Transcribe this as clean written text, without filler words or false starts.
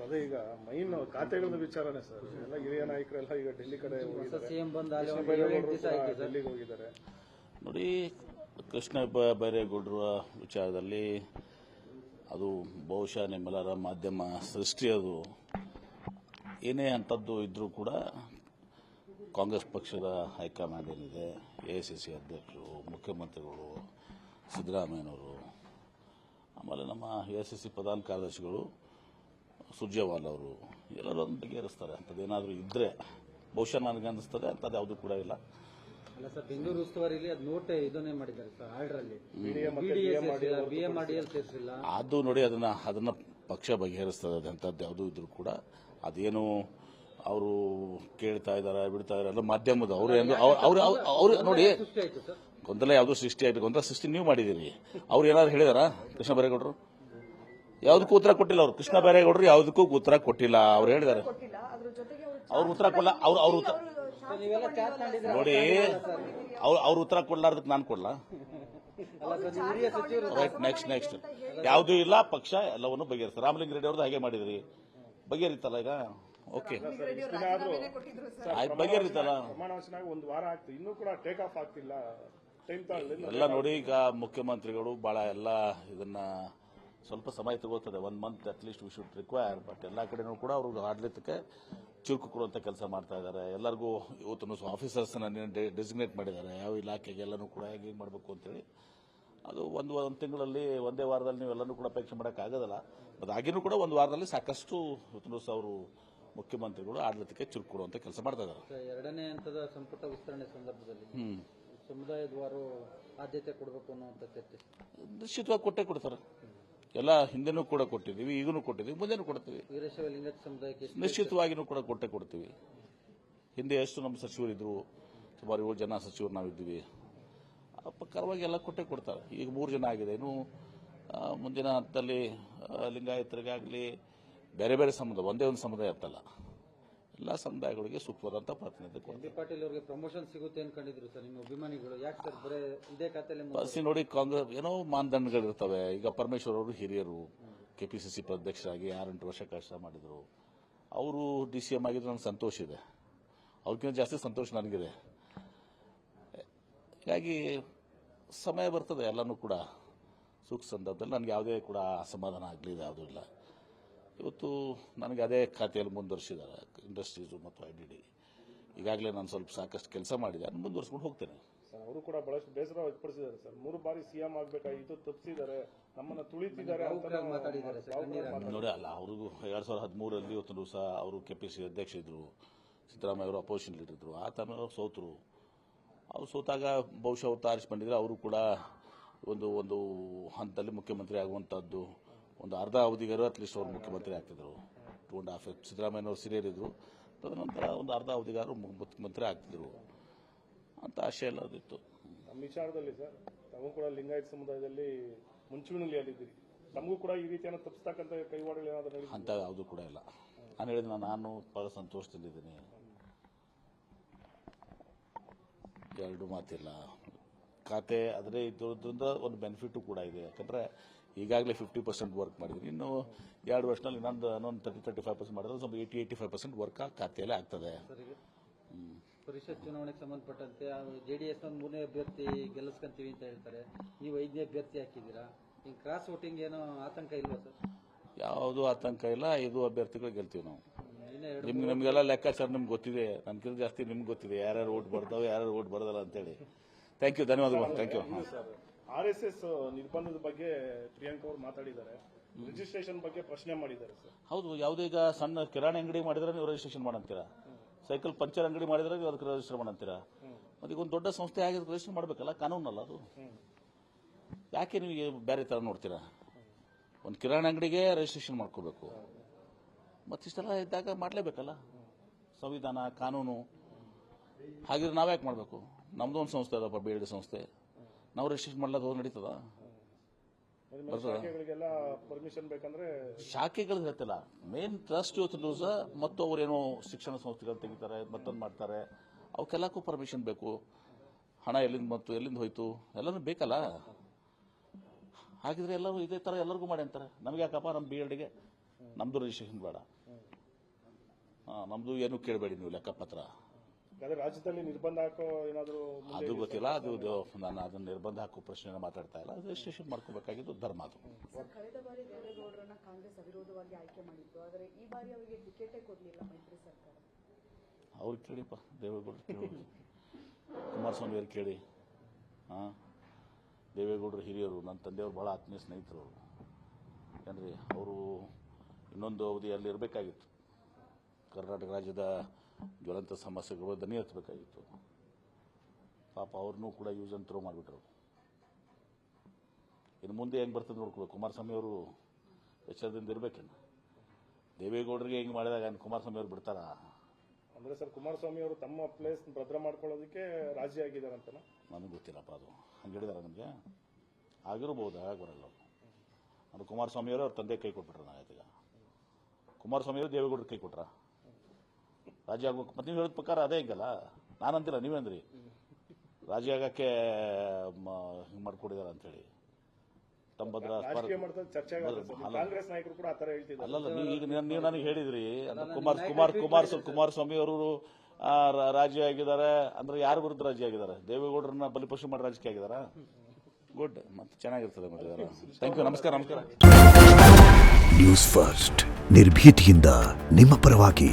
ಅದೇ ಈಗ ಮೈನ್ ಖಾತೆಗಳ ವಿಚಾರನೇ ಸರ್. ಎಲ್ಲ ಹಿರಿಯ ನಾಯಕರೆಲ್ಲ ಈಗ ಡೆಲ್ಲಿ ಕಡೆ ಹೋಗಿದ್ದಾರೆ, ಡೆಲ್ಲಿಗೆ ಹೋಗಿದ್ದಾರೆ. ನೋಡಿ, ಕೃಷ್ಣ ಬೈರೇಗೌಡರ ವಿಚಾರದಲ್ಲಿ ಅದು ಬಹುಶಃ ನಿಮ್ಮೆಲ್ಲರ ಮಾಧ್ಯಮ ಸೃಷ್ಟಿ, ಅದು ಏನೇ ಅಂಥದ್ದು ಇದ್ರೂ ಕೂಡ ಕಾಂಗ್ರೆಸ್ ಪಕ್ಷದ ಹೈಕಮಾಂಡ್ ಏನಿದೆ, AICC ಅಧ್ಯಕ್ಷರು, ಮುಖ್ಯಮಂತ್ರಿಗಳು, ಸಿದ್ದರಾಮಯ್ಯನವರು, ಆಮೇಲೆ ನಮ್ಮ AICC ಪ್ರಧಾನ ಕಾರ್ಯದರ್ಶಿಗಳು ಸುರ್ಜೇವಾಲ ಅವರು ಎಲ್ಲರೂ ಅದನ್ನು ಬಗೆಹರಿಸ್ತಾರೆ. ಅಂಥದ್ದೇನಾದರೂ ಇದ್ದರೆ ಬಹುಶಃ ನನಗೆ ಅನ್ನಿಸ್ತದೆ ಅಂಥದ್ದು ಯಾವುದೂ ಕೂಡ ಇಲ್ಲ. ಅಲ್ಲ ಸರ್, ಬೆಂಗಳೂರು ಉಸ್ತುವಾರಿಲಿ ಅದು ನೋಟ್ ಇದನ್ನೇ ಮಾಡಿದ್ದಾರೆ ಸರ್, ಆರ್ಡರಲ್ಲಿ BMRDL ಸೇರಿಸಿಲ್ಲ. ಅದು ನೋಡಿ, ಅದನ್ನ ಪಕ್ಷ ಬಗೆಹರಿಸ್ತದೆ. ಅಂಥದ್ದು ಯಾವುದೂ ಇದ್ರೂ ಕೂಡ ಅದೇನು ಅವರು ಕೇಳ್ತಾ ಇದ್ದಾರೆ, ಬಿಡ್ತಾ ಇದ್ದಾರೆ, ಎಲ್ಲ ಮಾಧ್ಯಮದ ಅವರು ನೋಡಿ, ಗೊಂದಲ ಯಾವುದೂ ಸೃಷ್ಟಿ ಆಗಿದೆ. ಗೊಂದಲ ಸೃಷ್ಟಿ ನೀವು ಮಾಡಿದ್ದೀರಿ. ಅವ್ರು ಏನಾದ್ರು ಹೇಳಿದಾರಾ? ಕೃಷ್ಣ ಬೈರೇಗೌಡರು ಯಾವುದಕ್ಕೂ ಉತ್ತರ ಕೊಟ್ಟಿಲ್ಲ. ಅವರು ಕೃಷ್ಣ ಬೈರೇಗೌಡರು ಯಾವುದಕ್ಕೂ ಉತ್ತರ ಕೊಟ್ಟಿಲ್ಲ. ಅವ್ರು ಹೇಳಿದ್ದಾರೆ, ಅವ್ರು ಉತ್ತರ ಕೊಡಲ್ಲ. ಅವ್ರು ನೋಡಿ, ಅವ್ರು ಉತ್ತರ ಕೊಡ್ಲಾರ್ದಕ್ಕೆ ನಾನು ಕೊಡ್ಲಾ? ರೈಟ್, ನೆಕ್ಸ್ಟ್ ಯಾವುದೂ ಇಲ್ಲ. ಪಕ್ಷ ಎಲ್ಲವನ್ನು ಬಗೆಹರಿಸ್ತಾರೆ. ರಾಮಲಿಂಗ ರೆಡ್ಡಿ ಅವ್ರದ್ದು ಹಾಗೆ ಮಾಡಿದ್ರಿ, ಬಗೆಹರಿತಲ್ಲ ಈಗ. ಓಕೆ, ಬಗೆಹರಿತಲ್ಲ. ಒಂದು ವಾರ ಆಗ್ತದೆ, ಇನ್ನೂ ಕೂಡ ಟೇಕ್ ಆಫ್ ಆಗ್ತಿಲ್ಲ. ಎಲ್ಲ ನೋಡಿ, ಈಗ ಮುಖ್ಯಮಂತ್ರಿಗಳು ಬಹಳ ಎಲ್ಲ ಇದನ್ನ ಸ್ವಲ್ಪ ಸಮಯ ತಗೋತದೆ. 1 month at least we should require. But ಎಲ್ಲ ಕಡೆನೂ ಕೂಡ ಅವರು ಆಡಳಿತಕ್ಕೆ ಚುರುಕು ಕೊಡುವಂತ ಕೆಲಸ ಮಾಡ್ತಾ ಇದ್ದಾರೆ. ಎಲ್ಲರಿಗೂ ಇವತ್ತು ಆಫೀಸರ್ಸ್ ಡೆಸಿಗ್ನೇಟ್ ಮಾಡಿದ್ದಾರೆ, ಯಾವ ಇಲಾಖೆಗೆ ಎಲ್ಲನೂ ಕೂಡ ಹೇಗೆ ಮಾಡಬೇಕು ಅಂತೇಳಿ. ಅದು ಒಂದು ತಿಂಗಳಲ್ಲಿ, ಒಂದೇ ವಾರದಲ್ಲಿ ನೀವೆಲ್ಲನೂ ಕೂಡ ಅಪೇಕ್ಷೆ ಮಾಡೋಕ್ಕಾಗೋದಲ್ಲ. ಅದಾಗಿನೂ ಕೂಡ ಒಂದು ವಾರದಲ್ಲಿ ಸಾಕಷ್ಟು ಇವತ್ತು ಅವರು ಮುಖ್ಯಮಂತ್ರಿಗಳು ಆಡಳಿತಕ್ಕೆ ಚುರುಕು ಕೊಡುವಂತ ಕೆಲಸ ಮಾಡ್ತಾ ಇದ್ದಾರೆ. ಎರಡನೇ ಹಂತದ ಸಂಪುಟ ವಿಸ್ತರಣೆ ಸಂದರ್ಭದಲ್ಲಿ ಸಮುದಾಯದವರು ಆದ್ಯತೆ ಕೊಡಬೇಕು ಅನ್ನುವಂಥ ಚರ್ಚೆ ನಿಶ್ಚಿತವಾಗಿ ಕೊಟ್ಟೇ ಕೊಡ್ತಾರೆ. ಎಲ್ಲ ಹಿಂದೆನೂ ಕೂಡ ಕೊಟ್ಟಿದ್ದೀವಿ, ಈಗನೂ ಕೊಟ್ಟಿದ್ದೀವಿ, ಮುಂದೆನೂ ಕೊಡ್ತೀವಿ. ವೀರಶೈವ ಲಿಂಗಾಯತ ಸಮುದಾಯಕ್ಕೆ ನಿಶ್ಚಿತವಾಗಿನೂ ಕೂಡ ಕೊಟ್ಟೇ ಕೊಡ್ತೀವಿ. ಹಿಂದೆ ಎಷ್ಟು ನಮ್ಮ ಸಚಿವರಿದ್ರು, ಸುಮಾರು 7 ಜನ ಸಚಿವರು ನಾವಿದ್ದೀವಿ. ಪಕ್ಕವಾಗಿ ಎಲ್ಲ ಕೊಟ್ಟೇ ಕೊಡ್ತಾರೆ. ಈಗ 3 ಜನ ಆಗಿದೆ. ಇನ್ನು ಮುಂದಿನ ಹಂತದಲ್ಲಿ ಲಿಂಗಾಯತರಿಗಾಗಲಿ ಬೇರೆ ಬೇರೆ ಸಮುದಾಯ, ಒಂದೇ ಒಂದು ಸಮುದಾಯ ಇರ್ತಲ್ಲ, ಎಲ್ಲ ಸಮುದಾಯಗಳಿಗೆ ಸೂಕ್ತವಾದಂಥ ಪ್ರಾತಿನಿಧ್ಯ ಕೊಡ್ತಾರೆ. ಪಾಟೀಲ್ ಅವರಿಗೆ ಪ್ರಮೋಷನ್ ಸಿಗುತ್ತೆ ಅನ್ಕೊಂಡಿದ್ರು ಸರ್ ನಿಮ್ಮ ಅಭಿಮಾನಿಗಳು. ಯಾಕೆ ಸರ್ ಬರೇ ಇದೇ ಖಾತೆಯಲ್ಲಿ ನೋಡಿ, ಕಾಂಗ್ರೆಸ್ ಏನೋ ಮಾನದಂಡಗಳಿರ್ತವೆ. ಈಗ ಪರಮೇಶ್ವರ್ ಅವರು ಹಿರಿಯರು, KPCC ಅಧ್ಯಕ್ಷರಾಗಿ 6-8 ವರ್ಷ ಕೆಲಸ ಮಾಡಿದರು. ಅವರು DCM ಆಗಿದ್ದು ನನಗೆ ಸಂತೋಷ ಇದೆ. ಅವ್ರಿಗಿಂತ ಜಾಸ್ತಿ ಸಂತೋಷ ನನಗಿದೆ. ಹೀಗಾಗಿ ಸಮಯ ಬರ್ತದೆ, ಎಲ್ಲನೂ ಕೂಡ ಸೂಕ್ತ ಸಂದರ್ಭದಲ್ಲಿ. ನನಗೆ ಯಾವುದೇ ಕೂಡ ಅಸಮಾಧಾನ ಆಗಲಿ, ಯಾವುದೂ ಇಲ್ಲ. ಇವತ್ತು ನನಗೆ ಅದೇ ಖಾತೆಯಲ್ಲಿ ಮುಂದುವರಿಸಿದ್ದಾರೆ, ಇಂಡಸ್ಟ್ರೀಸು ಮತ್ತು IDD. ಈಗಾಗಲೇ ನಾನು ಸ್ವಲ್ಪ ಸಾಕಷ್ಟು ಕೆಲಸ ಮಾಡಿದೆ, ಅದನ್ನು ಮುಂದುವರಿಸ್ಕೊಂಡು ಹೋಗ್ತೇನೆ. ಅವರು ಕೂಡ ಬಹಳಷ್ಟು ಬೇಸರ ವ್ಯಕ್ತಪಡಿಸಿದ್ದಾರೆ ಸರ್. 3 ಬಾರಿ CM ಆಗಬೇಕಾಗಿತ್ತು, ತಪ್ಪಿಸಿದ್ದಾರೆ, ನಮ್ಮನ್ನ ತುಳಿತಿದ್ದಾರೆ ಅಂತ ಮಾತಾಡಿದ್ದಾರೆ. ನೋಡಿ, ಅಲ್ಲ, ಅವ್ರಿಗೂ 2013ರಲ್ಲಿ ಇವತ್ತು ದಿವಸ ಅವರು KPCC ಅಧ್ಯಕ್ಷ ಇದ್ರು, ಸಿದ್ದರಾಮಯ್ಯ ಅವರು ಅಪೋಸಿಷನ್ ಲೀಡರ್ ಇದ್ರು. ಆ ಟೈಮಲ್ಲಿ ಅವ್ರು ಸೋತರು. ಅವ್ರು ಸೋತಾಗ ಬಹುಶಃ ಅವ್ರು ತಾರಿಸ್ಕೊಂಡಿದ್ರೆ ಅವರು ಕೂಡ ಒಂದು ಹಂತದಲ್ಲಿ ಮುಖ್ಯಮಂತ್ರಿ ಆಗುವಂಥದ್ದು. ಒಂದು ಅರ್ಧ ಅವಧಿಗಾರು ಅಟ್ಲೀಸ್ಟ್ ಅವರು ಮುಖ್ಯಮಂತ್ರಿ ಆಗ್ತಿದ್ರು. 2.5 ಸಿದ್ದರಾಮಯ್ಯನವರು ಸೀನಿಯರ್ ಇದ್ರು. ತದನಂತರ ಒಂದು ಅರ್ಧ ಅವಧಿಗಾರು ಮುಖ್ಯಮಂತ್ರಿ ಆಗ್ತಿದ್ರು ಅಂತ ಆಶಯ ಎಲ್ಲದಿತ್ತು. ನಮ್ಮ ವಿಚಾರದಲ್ಲಿ ಸರ್, ತಾವು ಕೂಡ ಲಿಂಗಾಯತ ಸಮುದಾಯದಲ್ಲಿ ಮುಂಚೂಣಿಯಲ್ಲಿದ್ದೀರಿ. ತಮಗೂ ಕೂಡ ಈ ರೀತಿಯನ್ನು ತಪ್ಪಿಸ್ತಕ್ಕಂಥ ಕೈವಾಡಗಳು ಏನಾದರೂ ಅಂತ ಯಾವುದೂ ಕೂಡ ಇಲ್ಲ. ನಾನು ಹೇಳಿದ ನಾನು ಬಹಳ ಸಂತೋಷದಲ್ಲಿದ್ದೀನಿ, ಎರಡು ಮಾತಿಲ್ಲ. ಖಾತೆ ಆದರೆ ಇದರಿಂದ ಒಂದು ಬೆನಿಫಿಟ್ ಕೂಡ ಇದೆ. ಯಾಕಂದ್ರೆ ಈಗಾಗಲೇ 50% ವರ್ಕ್ ಮಾಡಿದ್ದೀನಿ. ಇನ್ನು 2 ವರ್ಷದಲ್ಲಿ ಇನ್ನೊಂದು 30-35% ಮಾಡಿದ್ರೆ ಸ್ವಲ್ಪ 80-85% ವರ್ಕ್ ಖಾತೆಯಲ್ಲೇ ಆಗ್ತದೆ. ಪರಿಷತ್ ಚುನಾವಣೆಗೆ ಸಂಬಂಧಪಟ್ಟಂತೆ JDS 3ನೇ ಅಭ್ಯರ್ಥಿ ಗೆಲ್ಲಿಸ್ಕೊಂತೀವಿ ಅಂತ ಹೇಳ್ತಾರೆ. ನೀವು 5ನೇ ಅಭ್ಯರ್ಥಿ ಹಾಕಿದ್ದೀರಾ. ಈಗ ಕ್ರಾಸ್ ವೋಟಿಂಗ್ ಏನೋ ಆತಂಕ ಇಲ್ವಾ ಸರ್? ಯಾವುದೂ ಆತಂಕ ಇಲ್ಲ. 5 ಅಭ್ಯರ್ಥಿಗಳು ಗೆಲ್ತೀವಿ ನಾವು. ನಿಮಗೆಲ್ಲ ಲೆಕ್ಕಾಚಾರ ನಿಮ್ಗೆ ಗೊತ್ತಿದೆ, ನನ್ಗಿಂತ ಜಾಸ್ತಿ ನಿಮ್ಗೆ ಗೊತ್ತಿದೆ ಯಾರ್ಯಾರು ಓಟ್ ಬರ್ತಾವೆ, ಯಾರ್ಯಾರು ಓಟ್ ಬರೋದಲ್ಲ ಅಂತೇಳಿ. ಥ್ಯಾಂಕ್ ಯು, ಧನ್ಯವಾದಗಳು. Thank you. RSS ನಿರ್ಬಂಧದ ಬಗ್ಗೆ ಪ್ರಿಯಾಂಕಾ ಅವರು ಮಾತಾಡಿದ್ದಾರೆ. ರಿಜಿಸ್ಟ್ರೇಷನ್ ಬಗ್ಗೆ ಪ್ರಶ್ನೆ ಮಾಡಿದ್ದಾರೆ ಸರ್. ಹೌದು, ಯಾವುದೇ ಈಗ ಸಣ್ಣ ಕಿರಾಣಿ ಅಂಗಡಿ ಮಾಡಿದ್ರೆ ನೀವು ರಿಜಿಸ್ಟ್ರೇಷನ್ ಮಾಡಂತೀರಾ, ಸೈಕಲ್ ಪಂಚರ್ ಅಂಗಡಿ ಮಾಡಿದ್ರೆ ನೀವು ಅದಕ್ಕೆ ರಿಜಿಸ್ಟರ್ ಮಾಡಂತೀರಾ. ಅದಕ್ಕೆ ಒಂದು ದೊಡ್ಡ ಸಂಸ್ಥೆ ಆಗಿ ರಿಜಿಸ್ಟರ್ ಮಾಡಬೇಕಲ್ಲ, ಕಾನೂನಲ್ಲ ಅದು. ಯಾಕೆ ನೀವು ಬೇರೆ ತರ ನೋಡ್ತೀರಾ? ಒಂದು ಕಿರಾಣಿ ಅಂಗಡಿಗೆ ರಿಜಿಸ್ಟ್ರೇಷನ್ ಮಾಡ್ಕೋಬೇಕು. ಮತ್ತಿಷ್ಟೆಲ್ಲ ಇದ್ದಾಗ ಮಾಡಲೇಬೇಕಲ್ಲ, ಸಂವಿಧಾನ ಕಾನೂನು. ಹಾಗಿದ್ರೆ ನಾವ್ಯಾಕೆ ಮಾಡಬೇಕು? ನಮ್ದು ಒಂದು ಸಂಸ್ಥೆ ಅದಪ್ಪ, BLD ಸಂಸ್ಥೆ, ನಾವು ರಿಜಿಸ್ಟ್ರೇಷನ್ ಮಾಡ್ಲಾದ ನಡೀತದ? ಪರ್ಮಿಷನ್ ಬೇಕಂದ್ರೆ ಶಾಖೆಗಳು ಹೇಳ್ತಿಲ್ಲ, ಮೇನ್ ಟ್ರಸ್ಟ್ ಇವತ್ತು ಸಹ ಮತ್ತು ಅವರೇನೋ ಶಿಕ್ಷಣ ಸಂಸ್ಥೆಗಳು ತೆಗಿತಾರೆ, ಮತ್ತೊಂದು ಮಾಡ್ತಾರೆ, ಅವಕ್ಕೆಲ್ಲಕ್ಕೂ ಪರ್ಮಿಷನ್ ಬೇಕು. ಹಣ ಎಲ್ಲಿಂದ ಬಂತು, ಎಲ್ಲಿಂದ ಹೋಯ್ತು, ಎಲ್ಲನೂ ಬೇಕಲ್ಲ. ಹಾಗಿದ್ರೆ ಎಲ್ಲರೂ ಇದೇ ತರ ಎಲ್ಲರಿಗೂ ಮಾಡಿ ಅಂತಾರೆ. ನಮ್ಗೆ ಯಾಕಪ್ಪ ನಮ್ಮ BLDಗೆ ನಮ್ಮದು ರಿಜಿಸ್ಟ್ರೇಷನ್ ಬೇಡ, ನಮ್ಮದು ಏನು ಕೇಳಬೇಡಿ ನೀವು ಲೆಕ್ಕಪತ್ರ. ಅದೇ ರಾಜ್ಯದಲ್ಲಿ ನಿರ್ಬಂಧ ಹಾಕೋ ಏನಾದರೂ ಅದು ಗೊತ್ತಿಲ್ಲ, ನಾನು ಅದನ್ನು ನಿರ್ಬಂಧ ಹಾಕೋ ಪ್ರಶ್ನೆ ಮಾತಾಡ್ತಾ ಇಲ್ಲ. ರಿಜಿಸ್ಟ್ರೇಷನ್ ಮಾಡ್ಕೋಬೇಕಾಗಿದ್ದು ಧರ್ಮ ಅದು. ಕಳೆದ ಬಾರಿ ದೇವೇಗೌಡರನ್ನ ಕಾಂಗ್ರೆಸ್ ಅವಿರೋಧವಾಗಿ ಆಯ್ಕೆ ಮಾಡಿತ್ತು, ಆದರೆ ಈ ಬಾರಿ ಅವರಿಗೆ ಟಿಕೆಟೇ ಕೊಡಲಿಲ್ಲ ಮೈತ್ರಿ ಸರ್ಕಾರ. ಅವ್ರಿಗೆ ಕೇಳಿಪ್ಪ, ದೇವೇಗೌಡರು ಕೇಳಿ, ಕುಮಾರಸ್ವಾಮಿ ಅವ್ರು ಕೇಳಿ. ದೇವೇಗೌಡರು ಹಿರಿಯರು, ನನ್ನ ತಂದೆಯವರು ಭಾಳ ಆತ್ಮೀಯ ಸ್ನೇಹಿತರು. ಯಾಕಂದರೆ ಅವರು ಇನ್ನೊಂದು ಅವಧಿಯಲ್ಲಿ ಇರಬೇಕಾಗಿತ್ತು, ಕರ್ನಾಟಕ ರಾಜ್ಯದ ಜ್ವಲಂತ ಸಮಸ್ಯೆಗಳು ದನಿ ಎತ್ತಬೇಕಾಗಿತ್ತು. ಪಾಪ ಅವ್ರನ್ನೂ ಕೂಡ ಯೂಸ್ ಅಂಡ್ ಥ್ರೋ ಮಾಡಿಬಿಟ್ರು. ಇನ್ನು ಮುಂದೆ ಹೆಂಗೆ ಬರ್ತದೆ ನೋಡ್ಕೋಬೇಕು. ಕುಮಾರಸ್ವಾಮಿ ಅವರು ಎಚ್ಚರದಿಂದ ಇರಬೇಕೇನು. ದೇವೇಗೌಡರಿಗೆ ಹೆಂಗೆ ಮಾಡಿದಾಗ ಕುಮಾರಸ್ವಾಮಿ ಅವರು ಬಿಡ್ತಾರಾ? ಅಂದ್ರೆ ಸರ್, ಕುಮಾರಸ್ವಾಮಿ ಅವರು ತಮ್ಮ ಪ್ಲೇಸ್ ಭದ್ರ ಮಾಡ್ಕೊಳ್ಳೋದಕ್ಕೆ ರಾಜಿ ಆಗಿದ್ದಾರಂತನ? ನನಗೆ ಗೊತ್ತಿಲ್ಲಪ್ಪ, ಅದು ಹಂಗೆ ಹೇಳಿದಾರೆ ನಮಗೆ. ಆಗಿರ್ಬೋದು, ಆಗ ಬರಲ್ಲ ಅವರು. ಅದು ಕುಮಾರಸ್ವಾಮಿ ಅವರು ಅವ್ರ ತಂದೆ ಕೈ ಕೊಟ್ಬಿಟ್ರೆ ನಾವೀಗ. ಕುಮಾರಸ್ವಾಮಿ ಅವರು ದೇವೇಗೌಡರು ಕೈ ಕೊಟ್ರ ರಾಜಿ ಆಗ್ಬೇಕು. ಮತ್ತೆ ನೀವು ಹೇಳಿದ ಪ್ರಕಾರ ಅದೇ ಹಿಂಗಲ್ಲ, ನಾನಂತಿಲ್ಲ, ನೀವೇಂದ್ರಿ ರಾಜಿ ಆಗಕ್ಕೆ ಹಿಂಗೆ ಮಾಡ್ಕೊಡಿದಾರ ಅಂತೇಳಿ. ತಮ್ಮ ಭದ್ರ ರಾಜಕೀಯ ಮಾಡ್ತಾ ಚರ್ಚೆ ಕಾಂಗ್ರೆಸ್ ನಾಯಕರು ಕೂಡ ಆತರ ಹೇಳ್ತಿದ್ದಾರೆ. ಅಲ್ಲಲ್ಲ, ನೀವು ನನಗೆ ಹೇಳಿದ್ರಿ ಕುಮಾರಸ್ವಾಮಿ ಅವರು ರಾಜಿ ಆಗಿದ್ದಾರೆ ಅಂದ್ರೆ ಯಾರ ವಿರುದ್ಧ ರಾಜಿ ಆಗಿದ್ದಾರೆ? ದೇವೇಗೌಡರನ್ನ ಬಲಿಪಶು ಮಾಡಿ ರಾಜಕೀಯ ಆಗಿದಾರ? ಗುಡ್, ಮತ್ತೆ ಚೆನ್ನಾಗಿರ್ತದೆ. ಮತ್ತೆ ಥ್ಯಾಂಕ್ ಯು, ನಮಸ್ಕಾರ. ನ್ಯೂಸ್ ಫಸ್ಟ್ ನಿರ್ಭೀತಿಯಿಂದ ನಿಮ್ಮ ಪರವಾಗಿ.